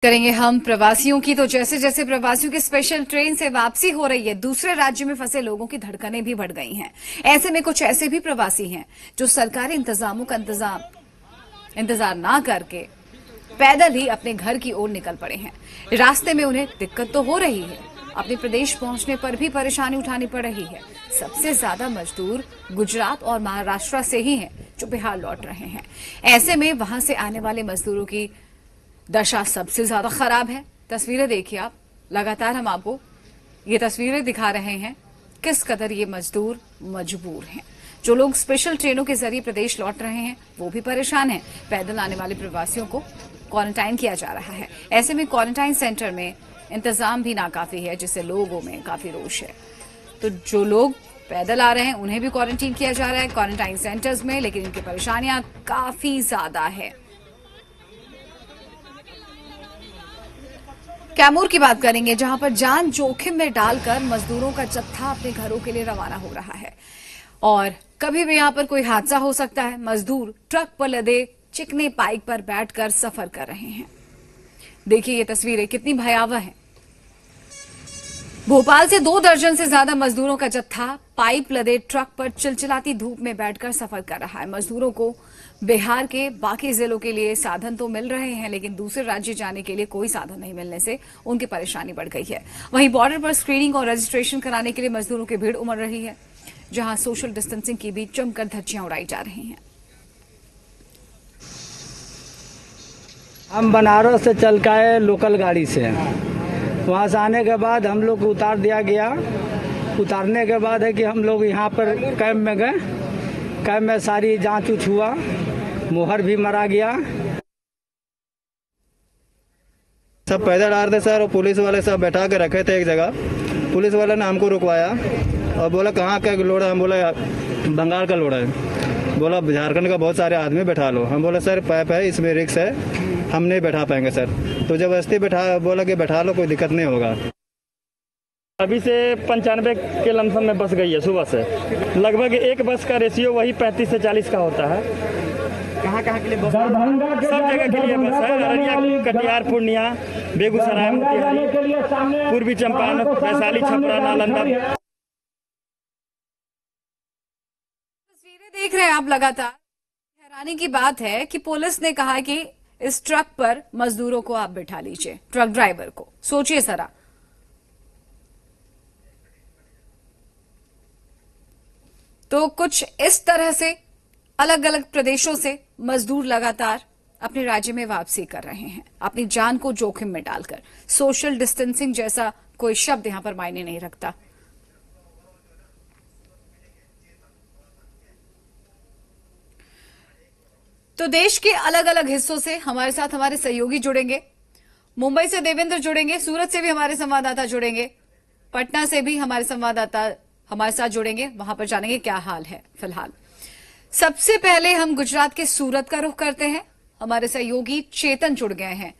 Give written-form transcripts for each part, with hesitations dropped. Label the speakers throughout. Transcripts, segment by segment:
Speaker 1: करेंगे हम प्रवासियों की। तो जैसे जैसे प्रवासियों की स्पेशल ट्रेन से वापसी हो रही है, दूसरे राज्य में फंसे लोगों की धड़कनें भी बढ़ गई हैं। ऐसे में कुछ ऐसे भी प्रवासी हैं जो सरकारी इंतजामों का इंतजार ना करके पैदल ही अपने घर की ओर निकल पड़े हैं। रास्ते में उन्हें दिक्कत तो हो रही है, अपने प्रदेश पहुंचने पर भी परेशानी उठानी पड़ रही है। सबसे ज्यादा मजदूर गुजरात और महाराष्ट्र से ही हैं जो बिहार लौट रहे हैं। ऐसे में वहां से आने वाले मजदूरों की दशा सबसे ज्यादा खराब है। तस्वीरें देखिए आप, लगातार हम आपको ये तस्वीरें दिखा रहे हैं किस कदर ये मजदूर मजबूर हैं। जो लोग स्पेशल ट्रेनों के जरिए प्रदेश लौट रहे हैं वो भी परेशान हैं। पैदल आने वाले प्रवासियों को क्वारंटाइन किया जा रहा है। ऐसे में क्वारंटाइन सेंटर में इंतजाम भी नाकाफी है, जिससे लोगों में काफी रोष है। तो जो लोग पैदल आ रहे हैं उन्हें भी क्वारंटीन किया जा रहा है क्वारंटाइन सेंटर्स में, लेकिन इनकी परेशानियां काफी ज्यादा है। कैमूर की बात करेंगे, जहां पर जान जोखिम में डालकर मजदूरों का जत्था अपने घरों के लिए रवाना हो रहा है और कभी भी यहां पर कोई हादसा हो सकता है। मजदूर ट्रक पर लदे चिकने पाइप पर बैठकर सफर कर रहे हैं। देखिए ये तस्वीरें कितनी भयावह हैं। भोपाल से 2 दर्जन से ज्यादा मजदूरों का जत्था पाइप लदे ट्रक पर चिलचिलाती धूप में बैठकर सफर कर रहा है। मजदूरों को बिहार के बाकी जिलों के लिए साधन तो मिल रहे हैं, लेकिन दूसरे राज्य जाने के लिए कोई साधन नहीं मिलने से उनकी परेशानी बढ़ गई है। वहीं बॉर्डर पर स्क्रीनिंग और रजिस्ट्रेशन कराने के लिए मजदूरों की भीड़ उमड़ रही है, जहां सोशल डिस्टेंसिंग की भी जमकर धज्जियां उड़ाई जा रही हैं।
Speaker 2: हम बनारस से चल के आए लोकल गाड़ी से। वहाँ से आने के बाद हम लोग को उतार दिया गया। उतारने के बाद है कि हम लोग यहाँ पर कैंप में गए। कैंप में सारी जांच उच हुआ, मोहर भी मरा गया।
Speaker 3: सब पैदल आ रहे थे सर, और पुलिस वाले सब बैठा के रखे थे एक जगह। पुलिस वाले ने हमको रुकवाया और बोला कहाँ का लोड है। हम बोला बंगाल का लोड है। बोला झारखंड का बहुत सारे आदमी बैठा लो। हम बोला सर पैप है, इसमें रिक्स है, हम नहीं बैठा पाएंगे सर। तो जबरदस्ती बोला कि बैठा लो, कोई दिक्कत नहीं होगा।
Speaker 4: अभी से 95 के लमसम में बस गई है सुबह से। लगभग एक बस का रेशियो वही 35 से 40 का होता है।
Speaker 5: कहाँ के लिए बस?
Speaker 4: सब जगह के लिए बस है। अररिया, कटिहार, पूर्णिया, बेगूसराय, मोतिहारी, पूर्वी चंपारण, वैशाली, छपरा, नालंदा।
Speaker 1: तस्वीरें देख रहे हैं आप लगातार। हैरानी की बात है कि पुलिस ने कहा कि इस ट्रक पर मजदूरों को आप बिठा लीजिए, ट्रक ड्राइवर को। सोचिए जरा, तो कुछ इस तरह से अलग अलग प्रदेशों से मजदूर लगातार अपने राज्य में वापसी कर रहे हैं, अपनी जान को जोखिम में डालकर। सोशल डिस्टेंसिंग जैसा कोई शब्द यहां पर मायने नहीं रखता। तो देश के अलग अलग हिस्सों से हमारे साथ हमारे सहयोगी जुड़ेंगे। मुंबई से देवेंद्र जुड़ेंगे, सूरत से भी हमारे संवाददाता जुड़ेंगे, पटना से भी हमारे संवाददाता हमारे साथ जुड़ेंगे। वहां पर जानेंगे क्या हाल है फिलहाल। सबसे पहले हम गुजरात के सूरत का रुख करते हैं। हमारे सहयोगी चेतन जुड़ गए हैं।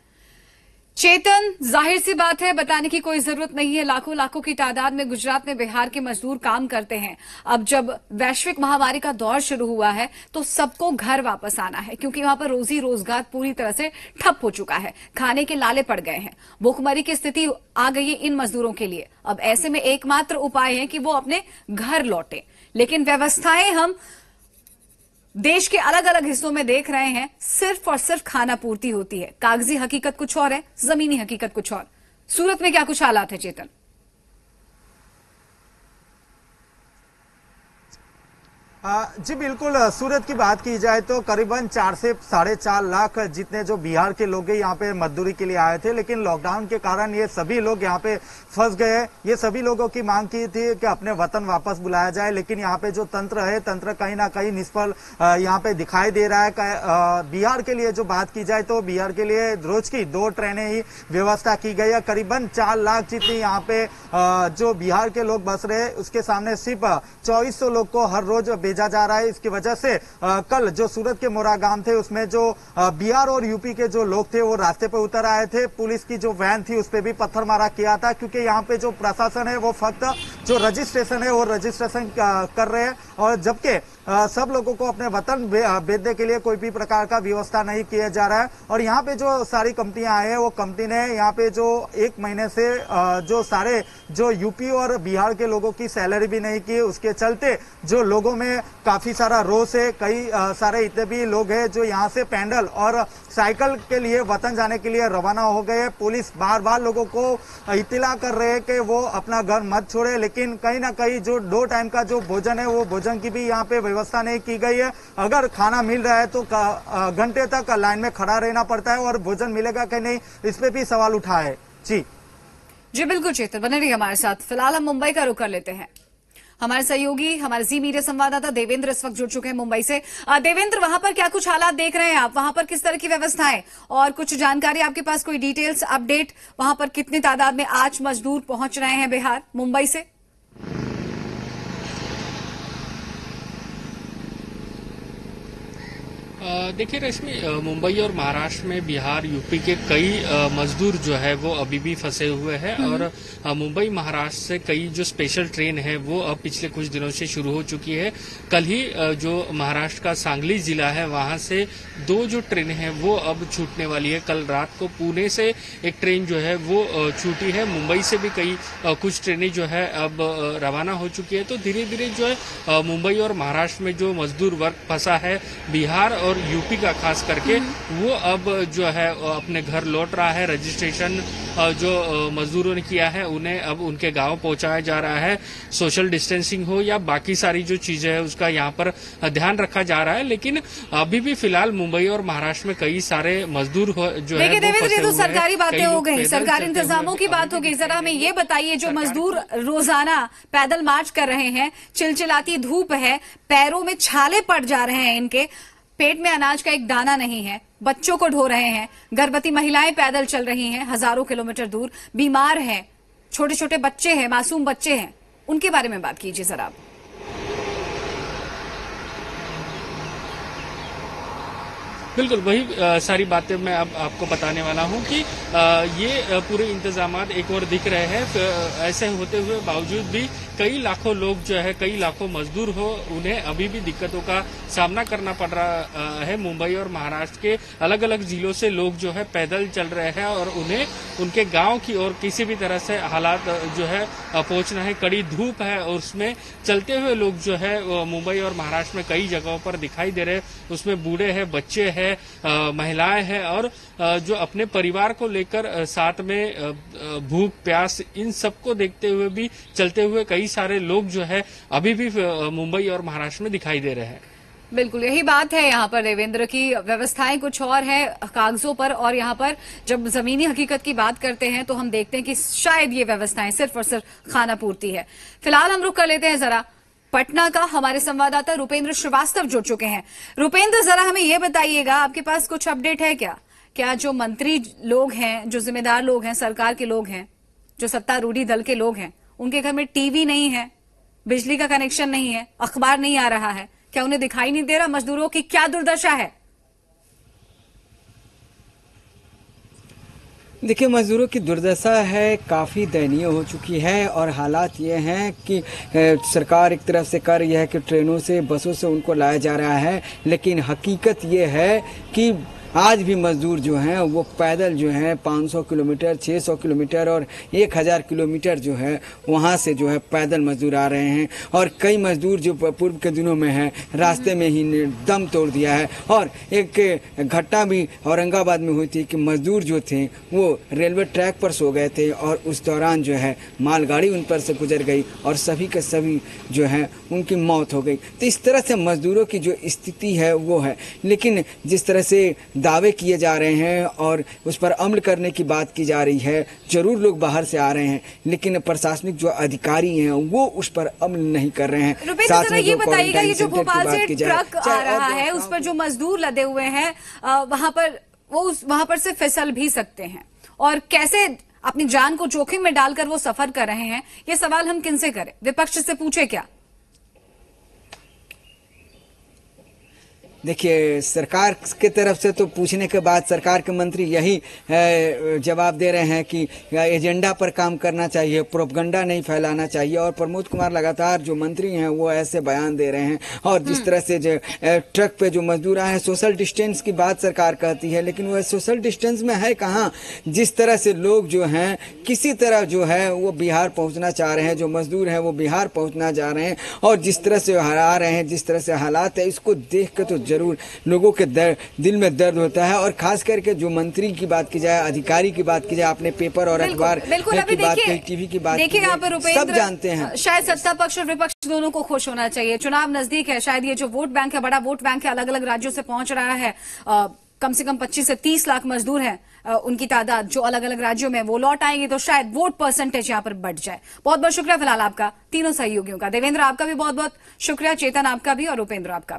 Speaker 1: चेतन, जाहिर सी बात है, बताने की कोई जरूरत नहीं है, लाखों लाखों की तादाद में गुजरात में बिहार के मजदूर काम करते हैं। अब जब वैश्विक महामारी का दौर शुरू हुआ है तो सबको घर वापस आना है, क्योंकि वहां पर रोजी रोजगार पूरी तरह से ठप हो चुका है, खाने के लाले पड़ गए हैं, भूखमरी की स्थिति आ गई है इन मजदूरों के लिए। अब ऐसे में एकमात्र उपाय है कि वो अपने घर लौटे, लेकिन व्यवस्थाएं हम देश के अलग अलग हिस्सों में देख रहे हैं, सिर्फ और सिर्फ खाना पूर्ति होती है। कागजी हकीकत कुछ और है, जमीनी हकीकत कुछ और। सूरत में क्या कुछ हालात है चेतन?
Speaker 5: जी बिल्कुल, सूरत की बात की जाए तो करीबन 4 से 4.5 लाख जितने जो बिहार के लोग यहाँ पे मजदूरी के लिए आए थे, लेकिन लॉकडाउन के कारण ये सभी लोग यहाँ पे फंस गए। ये सभी लोगों की मांग की थी कि अपने वतन वापस बुलाया जाए, लेकिन यहाँ पे जो तंत्र है, तंत्र कहीं ना कहीं निष्फल यहाँ पे दिखाई दे रहा है। बिहार के लिए जो बात की जाए तो बिहार के लिए रोज की 2 ट्रेनें ही व्यवस्था की गई है। करीबन 4 लाख जितनी यहाँ पे जो बिहार के लोग बस रहे, उसके सामने सिर्फ 2400 लोग को हर रोज भेजा जा रहा है। इसकी वजह से कल जो सूरत के मोरागाम थे, उसमें जो बिहार और यूपी के जो लोग थे वो रास्ते पर उतर आए थे। पुलिस की जो वैन थी उस पर भी पत्थर मारा किया था, क्योंकि यहाँ पे जो प्रशासन है वो फक्त जो रजिस्ट्रेशन है वो रजिस्ट्रेशन कर रहे हैं। और जबकि सब लोगों को अपने वतन भेजने के लिए कोई भी प्रकार का व्यवस्था नहीं किया जा रहा है। और यहाँ पे जो सारी कंपनियां आई है वो कंपनी ने यहाँ पे जो 1 महीने से जो सारे जो यूपी और बिहार के लोगों की सैलरी भी नहीं की, उसके चलते जो लोगों में काफी सारा रोष है। कई सारे इतने भी लोग हैं जो यहाँ से पैदल और साइकिल के लिए वतन जाने के लिए रवाना हो गए। पुलिस बार बार लोगों को इत्तला कर रहे हैं कि वो अपना घर मत छोड़े, लेकिन कहीं ना कहीं जो 2 टाइम का जो भोजन है वो भोजन की भी यहाँ पे व्यवस्था नहीं की गई है। अगर खाना मिल रहा है तो घंटे तक लाइन में खड़ा रहना पड़ता है और भोजन मिलेगा कि नहीं इस पे भी सवाल उठा है। जी
Speaker 1: बिल्कुल चेतन, बने रहिए हमारे साथ। फिलहाल हम मुंबई का रुख कर लेते हैं। हमारे सहयोगी, हमारे जी मीडिया संवाददाता देवेंद्र इस वक्त जुड़ चुके हैं मुंबई से। देवेंद्र, वहां पर क्या कुछ हालात देख रहे हैं आप? वहां पर किस तरह की व्यवस्थाएं और कुछ जानकारी आपके पास, कोई डिटेल्स, अपडेट? वहां पर कितनी तादाद में आज मजदूर पहुंच रहे हैं बिहार, मुंबई से?
Speaker 6: देखिए रश्मि, मुंबई और महाराष्ट्र में बिहार यूपी के कई मजदूर जो है वो अभी भी फंसे हुए हैं और मुंबई महाराष्ट्र से कई जो स्पेशल ट्रेन है वो अब पिछले कुछ दिनों से शुरू हो चुकी है। कल ही जो महाराष्ट्र का सांगली जिला है वहां से 2 जो ट्रेन है वो अब छूटने वाली है। कल रात को पुणे से एक ट्रेन जो है वो छूटी है। मुंबई से भी कई कुछ ट्रेनें जो है अब रवाना हो चुकी है। तो धीरे धीरे जो है मुंबई और महाराष्ट्र में जो मजदूर वर्ग फंसा है बिहार और यूपी का खास करके, वो अब जो है अपने घर लौट रहा है। रजिस्ट्रेशन जो मजदूरों ने किया है उन्हें अब उनके गांव पहुंचाया जा रहा है। सोशल डिस्टेंसिंग हो या बाकी सारी जो चीजें है उसका यहाँ पर ध्यान रखा जा रहा है। लेकिन अभी भी फिलहाल मुंबई और महाराष्ट्र में कई सारे मजदूर जो है
Speaker 1: देखिए देवेंद्र, ये तो सरकारी बातें हो गई, सरकारी इंतजामों की बात हो गई। जरा हमें ये बताइए, जो मजदूर रोजाना पैदल मार्च कर रहे हैं, चिलचिलाती धूप है, पैरों में छाले पड़ जा रहे हैं, इनके पेट में अनाज का एक दाना नहीं है, बच्चों को ढो रहे हैं, गर्भवती महिलाएं पैदल चल रही हैं हजारों किलोमीटर दूर, बीमार हैं, छोटे छोटे बच्चे हैं, मासूम बच्चे हैं, उनके बारे में बात कीजिए जरा।
Speaker 6: बिल्कुल वही सारी बातें मैं अब आपको बताने वाला हूं कि ये पूरे इंतजामात एक और दिख रहे हैं। ऐसे होते हुए बावजूद भी कई लाखों लोग जो है, कई लाखों मजदूर हो, उन्हें अभी भी दिक्कतों का सामना करना पड़ रहा है। मुंबई और महाराष्ट्र के अलग अलग जिलों से लोग जो है पैदल चल रहे हैं और उन्हें उनके गांव की ओर किसी भी तरह से हालात जो है पहुंचना है। कड़ी धूप है और उसमें चलते हुए लोग जो है मुंबई और महाराष्ट्र में कई जगहों पर दिखाई दे रहे हैं। उसमें बूढ़े हैं, बच्चे हैं, महिलाएं हैं और जो अपने परिवार को लेकर साथ में भूख प्यास इन सबको देखते हुए भी चलते हुए कई सारे लोग जो है अभी भी मुंबई और महाराष्ट्र में दिखाई दे रहे हैं।
Speaker 1: बिल्कुल यही बात है यहाँ पर देवेंद्र की। व्यवस्थाएं कुछ और है कागजों पर, और यहाँ पर जब जमीनी हकीकत की बात करते हैं तो हम देखते हैं कि शायद ये व्यवस्थाएं सिर्फ और सिर्फ खाना पूर्ति है। फिलहाल हम रुक कर लेते हैं जरा पटना का। हमारे संवाददाता रुपेंद्र श्रीवास्तव जुड़ चुके हैं। रुपेंद्र, जरा हमें यह बताइएगा, आपके पास कुछ अपडेट है क्या? क्या जो मंत्री लोग हैं, जो जिम्मेदार लोग हैं, सरकार के लोग हैं, जो सत्तारूढ़ी दल के लोग हैं, उनके घर में टीवी नहीं है, बिजली का कनेक्शन नहीं है, अखबार नहीं आ रहा है, क्या उन्हें दिखाई नहीं दे रहा मजदूरों की क्या दुर्दशा है?
Speaker 7: देखिए, मजदूरों की दुर्दशा है, काफ़ी दयनीय हो चुकी है और हालात ये हैं कि सरकार एक तरफ से कर रही है कि ट्रेनों से, बसों से उनको लाया जा रहा है, लेकिन हकीकत ये है कि आज भी मजदूर जो हैं वो पैदल जो हैं 500 किलोमीटर, 600 किलोमीटर और 1000 किलोमीटर जो है वहाँ से जो है पैदल मजदूर आ रहे हैं। और कई मजदूर जो पूर्व के दिनों में हैं रास्ते में ही दम तोड़ दिया है। और एक घटना भी औरंगाबाद में हुई थी कि मजदूर जो थे वो रेलवे ट्रैक पर सो गए थे और उस दौरान जो है मालगाड़ी उन पर से गुजर गई और सभी के सभी जो है उनकी मौत हो गई। तो इस तरह से मजदूरों की जो स्थिति है वो है। लेकिन जिस तरह से दावे किए जा रहे हैं और उस पर अमल करने की बात की जा रही है, जरूर लोग बाहर से आ रहे हैं लेकिन प्रशासनिक जो अधिकारी हैं वो उस पर अमल नहीं कर रहे हैं।
Speaker 1: साथ में ये बताइएगा, ये जो भोपाल से ट्रक आ रहा है उस पर जो मजदूर लदे हुए हैं वहां पर से फिसल भी सकते हैं, और कैसे अपनी जान को जोखिम में डालकर वो सफर कर रहे हैं, ये सवाल हम किनसे करें? विपक्ष से पूछे क्या?
Speaker 7: देखिए, सरकार के तरफ से तो पूछने के बाद सरकार के मंत्री यही जवाब दे रहे हैं कि एजेंडा पर काम करना चाहिए, प्रोपगंडा नहीं फैलाना चाहिए। और प्रमोद कुमार लगातार जो मंत्री हैं वो ऐसे बयान दे रहे हैं। और जिस तरह से जो ट्रक पे जो मजदूर आए हैं, सोशल डिस्टेंस की बात सरकार कहती है, लेकिन वह सोशल डिस्टेंस में है कहाँ। जिस तरह से लोग जो हैं किसी तरह जो है वो बिहार पहुंचना चाह रहे हैं, जो मजदूर हैं वो बिहार पहुंचना जा रहे हैं, और जिस तरह से आ रहे हैं, जिस तरह से हालात है, इसको देख के तो जरूर लोगों के दिल में दर्द होता है। और खास करके जो मंत्री की बात की जाए, अधिकारी की बात की जाए, आपने पेपर और अखबार की बात की, टीवी की बात की,
Speaker 1: यहाँ पर
Speaker 7: सब जानते हैं।
Speaker 1: शायद सत्ता पक्ष और विपक्ष दोनों को खुश होना चाहिए। चुनाव नजदीक है, शायद ये जो वोट बैंक है, बड़ा वोट बैंक है, अलग अलग राज्यों से पहुंच रहा है। कम से कम 25 से 30 लाख मजदूर हैं, उनकी तादाद जो अलग अलग राज्यों में, वो लौट आएंगे तो शायद वोट परसेंटेज यहां पर बढ़ जाए। बहुत बहुत शुक्रिया फिलहाल आपका, तीनों सहयोगियों का। देवेंद्र आपका भी बहुत बहुत शुक्रिया, चेतन आपका भी, और उपेंद्र आपका।